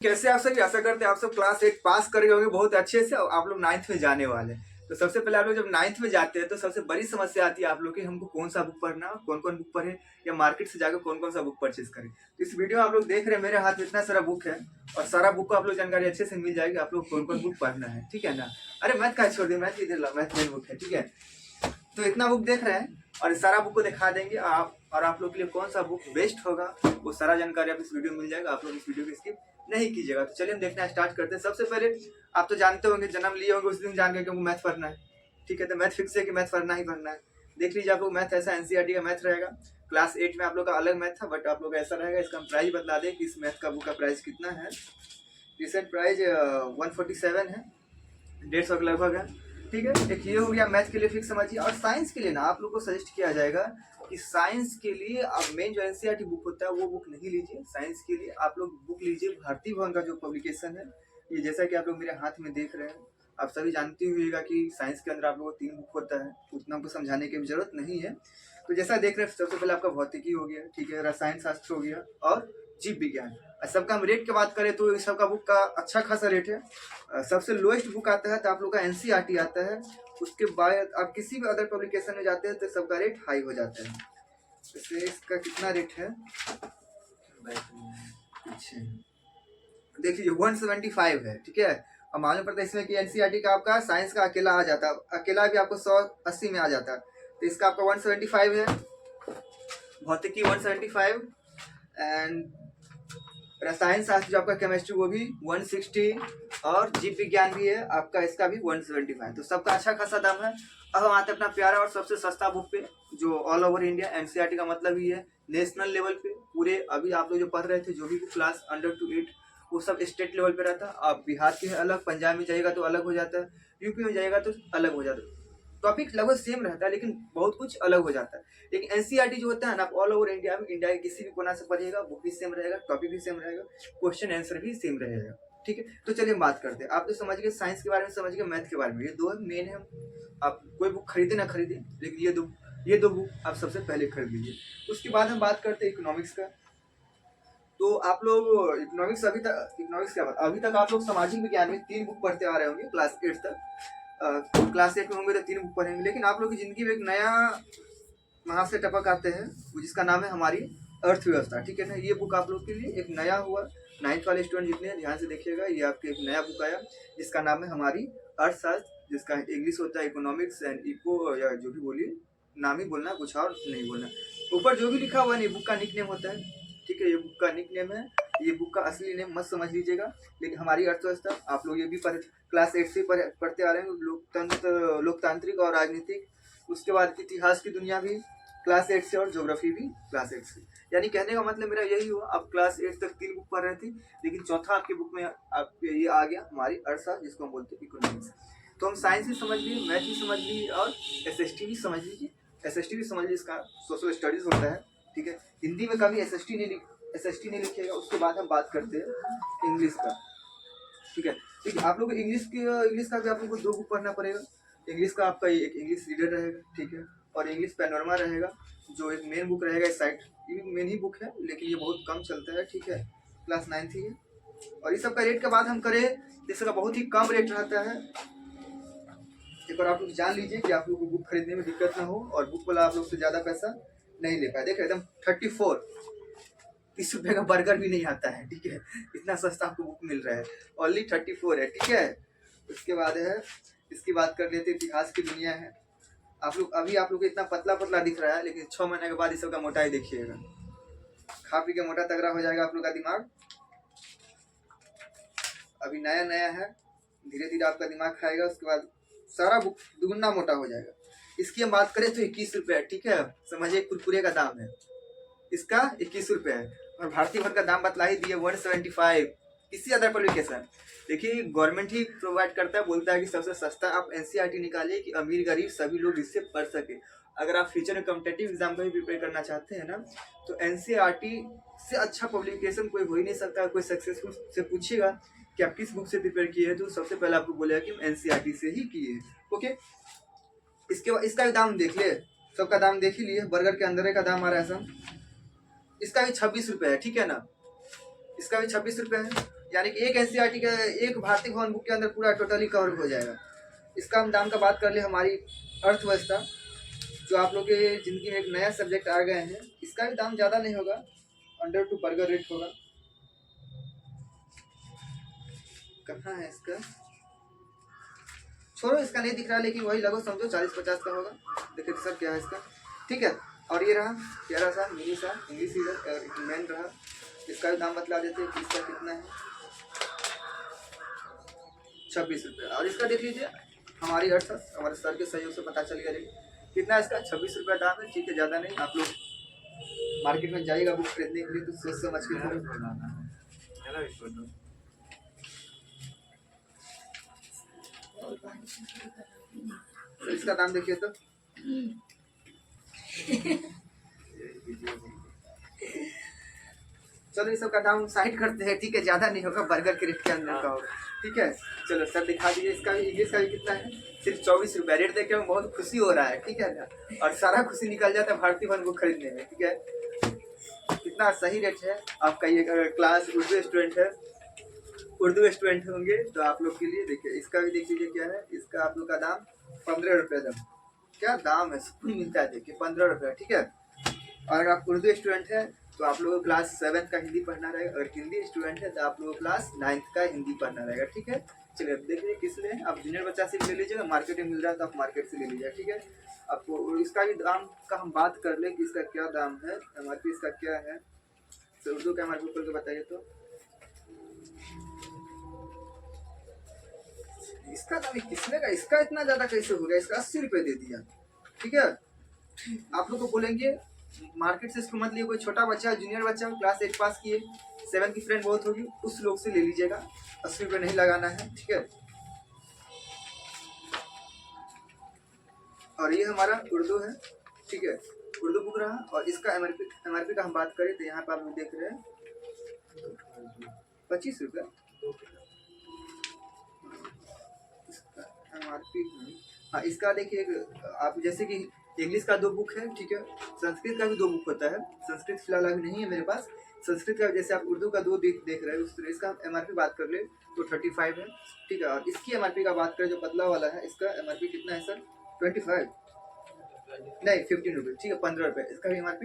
कैसे आप सभी आशा करते हैं आप सब क्लास 8 पास कर गए होंगे बहुत अच्छे से। आप लोग 9th में जाने वाले हैं। तो सबसे पहले आप लोग जब 9th में जाते हैं तो सबसे बड़ी समस्या आती है आप लोग की हमको कौन सा बुक पढ़ना, कौन कौन बुक पढ़े या मार्केट से जाकर कौन कौन सा बुक परचेज करें। तो इस वीडियो में आप लोग देख रहे हैं मेरे हाथ में इतना सारा बुक है और सारा बुक को आप लोग जानकारी अच्छे से मिल जाएगी आप लोग कौन कौन बुक पढ़ना है, ठीक है ना। अरे मैथ का छोड़ दिए, मैथ इधर ला, मैथ मेन बुक है, ठीक है। तो इतना बुक देख रहे हैं और सारा बुक को दिखा देंगे आप लोग के लिए कौन सा बुक बेस्ट होगा वो सारा जानकारी आप इस वीडियो में मिल जाएगा। आप लोग इस वीडियो को स्किप नहीं कीजिएगा। तो चलिए हम देखना स्टार्ट करते हैं। सबसे पहले आप तो जानते होंगे, जन्म लिए होंगे उस दिन जान के क्योंकि मैथ पढ़ना है, ठीक है। तो मैथ फिक्स है कि मैथ पढ़ना ही पढ़ना है। देख लीजिए आप लोग मैथ ऐसा एनसीईआरटी का मैथ रहेगा। क्लास 8 में आप लोग का अलग मैथ था बट आप लोग का ऐसा रहेगा। इसका हम प्राइस बता दें कि इस मैथ का बुक का प्राइस कितना है। रिसेंट प्राइस 147 है, 150 के लगभग है, ठीक है। एक ये हो गया मैथ के लिए फिक्स समझिए। और साइंस के लिए ना आप लोग को सजेस्ट किया जाएगा कि साइंस के लिए आप मेन जो एनसीईआरटी बुक होता है वो बुक नहीं लीजिए। साइंस के लिए आप लोग बुक लीजिए भारती भवन का जो पब्लिकेशन है। ये जैसा कि आप लोग मेरे हाथ में देख रहे हैं, आप सभी जानते हुएगा कि साइंस के अंदर आप लोगों को 3 बुक होता है, उतना हमको समझाने की जरूरत नहीं है। तो जैसा देख रहे हैं सबसे पहले आपका भौतिकी हो गया, ठीक है, रसायन शास्त्र हो गया और जीव विज्ञान। सबका हम रेट की बात करें तो इस सबका बुक का अच्छा खासा रेट है। सबसे लोएस्ट बुक आता है तो आप लोग का एनसीईआरटी आता है। उसके बाद आप किसी भी अदर पब्लिकेशन में जाते हैं तो सबका रेट हाई हो जाता है। जैसे इसका कितना रेट है देख लीजिए 175 है, ठीक है। अब मालूम पड़ता है इसमें कि एनसीईआरटी का आपका साइंस का अकेला आ जाता है, अकेला भी आपको 180 में आ जाता है। तो इसका आपका 175 है, भौतिकी 175 एंड रसायन शास्त्र जो आपका केमिस्ट्री वो भी 160 और जीव विज्ञान भी है आपका, इसका भी 175। तो सबका अच्छा खासा दाम है। अब हम आते हैं अपना प्यारा और सबसे सस्ता बुक पे जो ऑल ओवर इंडिया एनसीईआरटी का मतलब ही है नेशनल लेवल पे पूरे। अभी आप लोग जो पढ़ रहे थे जो भी क्लास अंडर टू 8 वो सब स्टेट लेवल पे रहता है। आप बिहार के अलग, पंजाब में जाएगा तो अलग हो जाता है, यूपी में जाएगा तो अलग हो जाता है। टॉपिक लगभग सेम रहता है लेकिन बहुत कुछ अलग हो जाता है। लेकिन एनसीईआरटी जो होता है ना, आप ऑल ओवर इंडिया में इंडिया के किसी भी कोना से पढ़िएगा बुक भी सेम रहेगा, टॉपिक भी सेम रहेगा, क्वेश्चन आंसर भी सेम रहेगा, ठीक है। तो चलिए हम बात करते हैं। आप तो समझ गए साइंस के बारे में, समझ गए मैथ के बारे में, ये दो मेन है। आप कोई बुक खरीदे ना खरीदे लेकिन ये दो बुक आप सबसे पहले खरीद लीजिए। उसके बाद हम बात करते हैं इकोनॉमिक्स का। तो आप लोग इकोनॉमिक्स अभी तक आप लोग सामाजिक विज्ञान में 3 बुक पढ़ते आ रहे होंगे क्लास 8 तक। क्लास 8 में होंगे तो 3 बुक पढ़ेंगे। लेकिन आप लोग की जिंदगी में एक नया वहां से टपक आते हैं जिसका नाम है हमारी अर्थव्यवस्था, ठीक है ना। ये बुक आप लोग के लिए एक नया हुआ। 9th वाले स्टूडेंट जितने ध्यान से देखिएगा, ये आपके एक नया बुक आया जिसका नाम है हमारी अर्थशास्त्र, जिसका इंग्लिश होता है इकोनॉमिक्स एंड इको, या जो भी बोलिए नाम ही बोलना, कुछ और नहीं बोलना। ऊपर जो भी लिखा हुआ है बुक का निक नेम होता है, ठीक है। ये बुक का निक नेम है, ये बुक का असली नेम मत समझ लीजिएगा। लेकिन हमारी अर्थव्यवस्था आप लोग ये भी क्लास 8 से पढ़ते आ रहे हैं, लोकतांत्रिक और राजनीतिक। उसके बाद इतिहास की दुनिया भी क्लास 8 से और ज्योग्राफी भी क्लास 8 से। यानी कहने का मतलब मेरा यही हुआ, आप क्लास 8 तक 3 बुक पढ़ रहे थे लेकिन चौथा आपके बुक में आपके ये आ गया हमारी अर्थशास्त्र, जिसको हम बोलते हैं इकोनॉमिक्स। तो हम साइंस भी समझ लिए, मैथ भी समझ लिए और एसएसटी भी समझ लीजिए। एसएसटी भी समझ लीजिए, इसका सोशल स्टडीज होता है, ठीक है। हिंदी में कभी एसएसटी नहीं लिखिएगा। उसके बाद हम बात करते हैं इंग्लिश का, ठीक है। ठीक है, आप लोग इंग्लिश का भी आप लोग को 2 बुक पढ़ना पड़ेगा। इंग्लिश का आपका एक इंग्लिश रीडर रहेगा, ठीक है, और इंग्लिश पैनोरमा रहेगा जो एक मेन बुक रहेगा। इस साइड ये भी मेन ही बुक है लेकिन ये बहुत कम चलता है, ठीक है, क्लास 9th ही है। और इस सब का रेट का बात हम करें तो इसका बहुत ही कम रेट रहता है। एक बार आप लोग जान लीजिए कि आप लोग को बुक खरीदने में दिक्कत ना हो और बुक वाला आप लोग से ज़्यादा पैसा नहीं ले पाए। देखिए एकदम 30 रुपये का बर्गर भी नहीं आता है, ठीक है। इतना सस्ता आपको बुक मिल रहा है, ओनली 34 है, ठीक है। उसके बाद है, इसकी बात कर लेते इतिहास की दुनिया है। आप लोग को इतना पतला पतला दिख रहा है लेकिन 6 महीने के बाद इस सबका मोटाई देखिएगा, खा पी के मोटा तगड़ा हो जाएगा आप लोग का दिमाग। अभी नया नया है, धीरे धीरे आपका दिमाग खाएगा, उसके बाद सारा बुक दुगुना मोटा हो जाएगा। इसकी हम बात करें तो 21 रुपये, ठीक है। समझिए कुरकुरे का दाम है इसका 21 रुपये है। और भारतीय भर का दाम बतला ही दिए 175। किसी अदर पब्लिकेशन देखिए गवर्नमेंट ही प्रोवाइड करता है, बोलता है कि सबसे सस्ता आप एनसीईआरटी निकालिए कि अमीर गरीब सभी लोग इससे पढ़ सके। अगर आप फ्यूचर में कॉम्पिटेटिव एग्जाम का भी प्रिपेयर करना चाहते हैं ना तो एनसीईआरटी से अच्छा पब्लिकेशन कोई हो ही नहीं सकता। कोई सक्सेसफुल से पूछेगा कि आप किस बुक से प्रिपेयर किए हैं तो सबसे पहले आपको बोलेगा कि हम एनसीईआरटी से ही किए हैं, ओके। इसके बाद इसका भी दाम देख लिए, सबका दाम देख ही लिए। बर्गर के अंदर का दाम आ रहा है सब, इसका भी 26 रुपये है, ठीक है ना। इसका भी 26 रुपये है। यानी कि एक एनसीईआरटी का एक भारतीय भवन बुक के अंदर पूरा टोटली कवर हो जाएगा। इसका हम दाम का बात कर ले, हमारी अर्थव्यवस्था जो आप लोग के ज़िंदगी में एक नया सब्जेक्ट आ गए हैं, इसका भी दाम ज़्यादा नहीं होगा, अंडर टू बर्गर रेट होगा। कहाँ है इसका, छोड़ो इसका नहीं दिख रहा, लेकिन वही लगभग समझो 40-50 का होगा। देखिए सर क्या है इसका, ठीक है। और ये रहा प्यारा सा मिनी सा इंग्लिश रीडर मैन रहा, इसका भी दाम बतला देते हैं कि इसका कितना है, 26 रुपये। और इसका देख लीजिए, हमारी अर्थ हमारे सर के सहयोग से पता चल गया कितना है इसका, 26 रुपये दाम है, ठीक है, ज़्यादा नहीं। आप लोग मार्केट में जाइएगा बुक खरीदने के लिए तो सोच समझ के तो इसका दाम देखिए तो चलो इस सब का दाम साइड करते हैं, ठीक है, ज़्यादा नहीं होगा, बर्गर के रेट के अंदर का होगा, ठीक है। चलो सर दिखा दीजिए, इसका भी इंग्लिश का भी कितना है, सिर्फ 24 रुपये। रेट देख के हमें बहुत खुशी हो रहा है, ठीक है ना, और सारा खुशी निकल जाता है भारतीय भवन को खरीदने में, ठीक है। कितना सही रेट है आपका। ये क्लास उर्दू स्टूडेंट है, उर्दू स्टूडेंट होंगे तो आप लोग के लिए देखिए, इसका भी देख लीजिए क्या है, इसका आप लोग का दाम 15 रुपये दाम, क्या दाम है, सुकून मिलता है देखिए, 15 रुपये, ठीक है। और अगर आप उर्दू स्टूडेंट है तो आप लोगों को क्लास 7 का हिंदी पढ़ना रहेगा, अगर हिंदी स्टूडेंट है तो आप लोगों को क्लास 9 का हिंदी पढ़ना रहेगा, ठीक है। चलिए अब देखिए किस लिए, आप जूनियर बच्चा से ले लीजिएगा, मार्केट में मिल रहा है तो आप मार्केट से ले लीजिएगा, ठीक है। आपको इसका भी दाम का हम बात कर ले कि इसका क्या दाम है, MRP इसका क्या है, तो उर्दू का MRP ऊपर के बताइए तो। इसका दाम किसने का, इसका इतना ज़्यादा कैसे हो गया, इसका 80 रुपये दे दिया, ठीक है। आप लोग को बोलेंगे मार्केट से इसको मत लिए, कोई छोटा बच्चा जूनियर बच्चा क्लास 8 पास किए, 7 की फ्रेंड बहुत होगी, उस लोग से ले लीजिएगा, 80 रुपये नहीं लगाना है, ठीक है। और ये हमारा उर्दू है, ठीक है, उर्दू बुक रहा। और इसका MRP का हम बात करें तो यहाँ पर आप लोग देख रहे हैं 25 रुपये MRP। हाँ इसका देखिए, आप जैसे कि इंग्लिश का 2 बुक है, ठीक है, संस्कृत का भी 2 बुक होता है, संस्कृत फिलहाल अभी नहीं है मेरे पास, संस्कृत का जैसे आप उर्दू का 2 देख रहे हैं उस तरह। इसका MRP बात कर ले तो 35 है, ठीक है। और इसकी MRP का बात करें जो पतला वाला है, इसका MRP कितना है सर, 25 नहीं 15 रुपये, ठीक है, 15 रुपये इसका भी MRP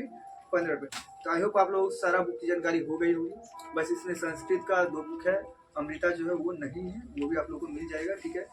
15 रुपये। तो आई होप आप लोग सारा बुक की जानकारी हो गई होगी। बस इसमें संस्कृत का 2 बुक है, अमृता जो है वो नहीं है, वो भी आप लोग को मिल जाएगा, ठीक है।